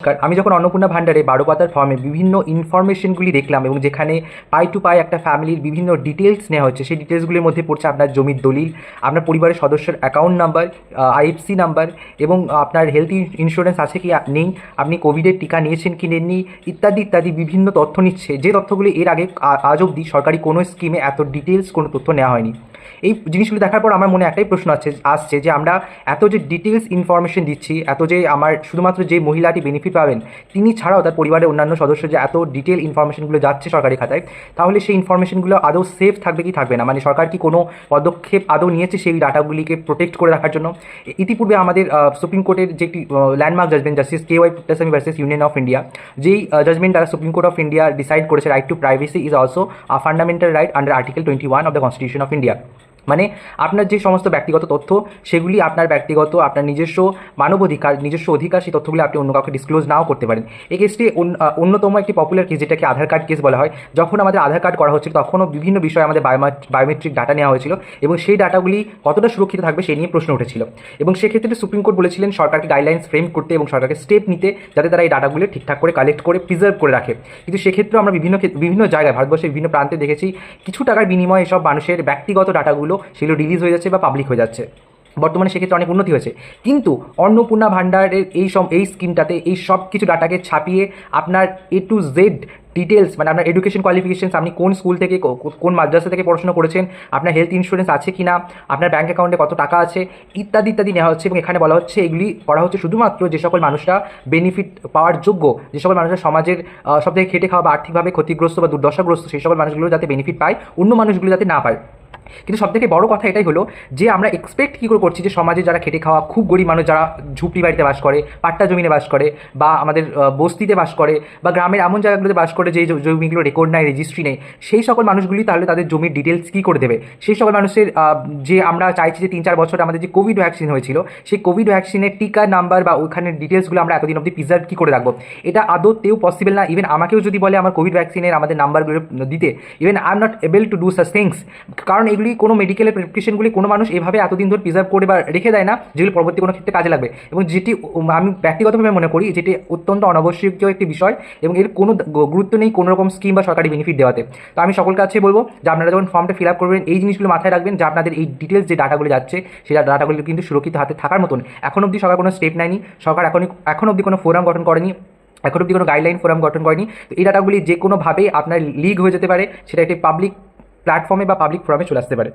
আমি যখন অন্নপূর্ণা ভান্ডারে 12 পাতার ফর্মে বিভিন্ন ইনফরমেশনগুলি দেখলাম এবং যেখানে পাই টু পাই একটা ফ্যামিলির বিভিন্ন ডিটেলস নেওয়া হচ্ছে, সেই ডিটেলসগুলির মধ্যে পড়ছে আপনার জমির দলিল, আপনার পরিবারের সদস্যের অ্যাকাউন্ট নাম্বার, আইএফসি নাম্বার এবং আপনার হেলথ ইন্স্যুরেন্স আছে কি নেই, আপনি কোভিডের টিকা নিয়েছেন কি নেননি, ইত্যাদি ইত্যাদি বিভিন্ন তথ্য নিচ্ছে, যে তথ্যগুলি এর আগে আজ অবধি সরকারি কোনো স্কিমে এত ডিটেলস কোনো তথ্য নেওয়া হয়নি। এই জিনিসগুলো দেখার পর আমার মনে একটাই প্রশ্ন আসছে যে আমরা এত যে ডিটেলস ইনফরমেশন দিচ্ছি, এত যে আমার শুধুমাত্র যে মহিলাটি বেনিফিট পাবেন তিনি ছাড়াও তার পরিবারের অন্যান্য সদস্য যে এত ডিটেল ইনফরমেশনগুলো যাচ্ছে সরকারি খাতায়, তাহলে সেই ইনফরমেশনগুলো আদৌ সেফ থাকবে কি থাকবে না, মানে সরকার কি কোনো পদক্ষেপ আদৌ নিয়েছে সেই ডাটাগুলিকে প্রোটেক্ট করে রাখার জন্য? ইতিপূর্বে আমাদের সুপ্রিম কোর্টের যে একটি landmark judgement justice KY Puttaswamy versus union of India, যেই জাজমেন্ট দ্বারা supreme court of India decide করেছে right to privacy is also a fundamental right under article 21 of the constitution of India. মানে আপনার যে সমস্ত ব্যক্তিগত তথ্য সেগুলি আপনার ব্যক্তিগত, আপনার নিজস্ব মানবাধিকার, নিজস্ব অধিকার, সেই তথ্যগুলি আপনি অন্য কাউকে ডিসক্লোজ নাও করতে পারেন। এই কেসটি অন্যতম একটি পপুলার কেস, যেটাকে আধার কার্ড কেস বলা হয়। যখন আমাদের আধার কার্ড করা হচ্ছিল তখনও বিভিন্ন বিষয়ে আমাদের বায়োমেট্রিক ডাটা নেওয়া হয়েছিল এবং সেই ডাটাগুলি কতটা সুরক্ষিত থাকবে সেই নিয়ে প্রশ্ন উঠেছিল এবং সেক্ষেত্রে সুপ্রিম কোর্ট বলেছিলেন সরকারকে গাইডলাইন্স ফ্রেম করতে এবং সরকারকে স্টেপ নিতে যাতে তারা এই ডাটাগুলি ঠিকঠাক করে কালেক্ট করে প্রিজার্ভ করে রাখে। কিন্তু সেক্ষেত্রে আমরা বিভিন্ন জায়গায় ভারতবর্ষের বিভিন্ন প্রান্তে দেখেছি কিছু টাকার বিনিময়ে এসব মানুষের ব্যক্তিগত ডাটাগুলো সেগুলো রিলিজ হয়ে যাচ্ছে বা পাবলিক হয়ে যাচ্ছে। বর্তমানে সেক্ষেত্রে অনেক উন্নতি হয়েছে, কিন্তু অন্নপূর্ণা ভান্ডারের এই স্কিমটাতে এই সব কিছু ডাটাকে ছাপিয়ে আপনার A to Z ডিটেলস, মানে আপনার এডুকেশন কোয়ালিফিকেশনস, আপনি কোন স্কুল থেকে কোন মাদ্রাসা থেকে পড়াশোনা করেছেন, আপনার হেলথ ইন্স্যুরেন্স আছে কি না, আপনার ব্যাঙ্ক অ্যাকাউন্টে কত টাকা আছে, ইত্যাদি ইত্যাদি নেওয়া হচ্ছে। এবং এখানে বলা হচ্ছে এগুলি করা হচ্ছে শুধুমাত্র যে সকল মানুষরা বেনিফিট পাওয়ার যোগ্য, যে সকল মানুষরা সমাজের সব থেকে খেটে খাওয়া বা আর্থিকভাবে ক্ষতিগ্রস্ত বা দুর্দশাগ্রস্ত, সেই সকল মানুষগুলো যাতে বেনিফিট পায়, অন্য মানুষগুলো যাতে না পায়। কিন্তু সবথেকে বড় কথা এটাই হলো যে আমরা এক্সপেক্ট কী করে করছি যে সমাজে যারা খেটে খাওয়া খুব গরিব মানুষ, যারা ঝুপড়ি বাড়িতে বাস করে, পাট্টা জমিনে বাস করে, বা আমাদের বস্তিতে বাস করে, বা গ্রামের এমন জায়গাগুলোতে বাস করে যে জমিগুলো রেকর্ড নাই, রেজিস্ট্রি নেই, সেই সকল মানুষগুলি তাহলে তাদের জমির ডিটেলস কী করে দেবে? সেই সকল মানুষের যে আমরা চাইছি যে 3-4 বছর আমাদের যে কোভিড ভ্যাকসিন হয়েছিল, সেই কোভিড ভ্যাকসিনের টিকা নাম্বার বা ওইখানের ডিটেলসগুলো আমরা এতদিন অবধি প্রিজার্ভ কী করে রাখবো? এটা আদতেও পসিবল না। ইভেন আমাকেও যদি বলে আমার কোভিড ভ্যাকসিনের আমাদের নাম্বারগুলো দিতে, even I am not able to do such things, কারণ এগুলি কোনো মেডিকেলের প্রেসক্রিপশনগুলি কোনো মানুষ এভাবে এতদিন ধরে প্রিজার্ভ করে বা রেখে দেয় না, যেগুলি পরবর্তী কোনো ক্ষেত্রে কাজে লাগবে। এবং যেটি আমি ব্যক্তিগতভাবে মনে করি যেটি অত্যন্ত অনাবশ্যকীয় একটি বিষয় এবং এর কোনো গুরুত্ব নেই কোনো রকম স্কিম বা সরকারি বেনিফিট দেওয়াতে। তো আমি সকল কাছে বলবো যে আপনারা যখন ফর্মটা ফিল আপ করবেন এই জিনিসগুলো মাথায় রাখবেন যে আপনাদের এই ডিটেলস যে ডাটাগুলো যাচ্ছে সেই ডাটাগুলো কিন্তু সুরক্ষিত হাতে থাকার মতন এখন অবধি সরকার কোনো স্টেপ নেয়নি, সরকার এখন অবধি কোনো ফোরাম গঠন করেনি, এখন অবধি কোনো গাইডলাইন ফোরাম গঠন করেনি। তো এই ডাটাগুলি যে কোনোভাবেই আপনার লিক হয়ে যেতে পারে, সেটা একটি পাবলিক প্ল্যাটফর্মে বা পাবলিক ফোরামে চলে আসতে পারে।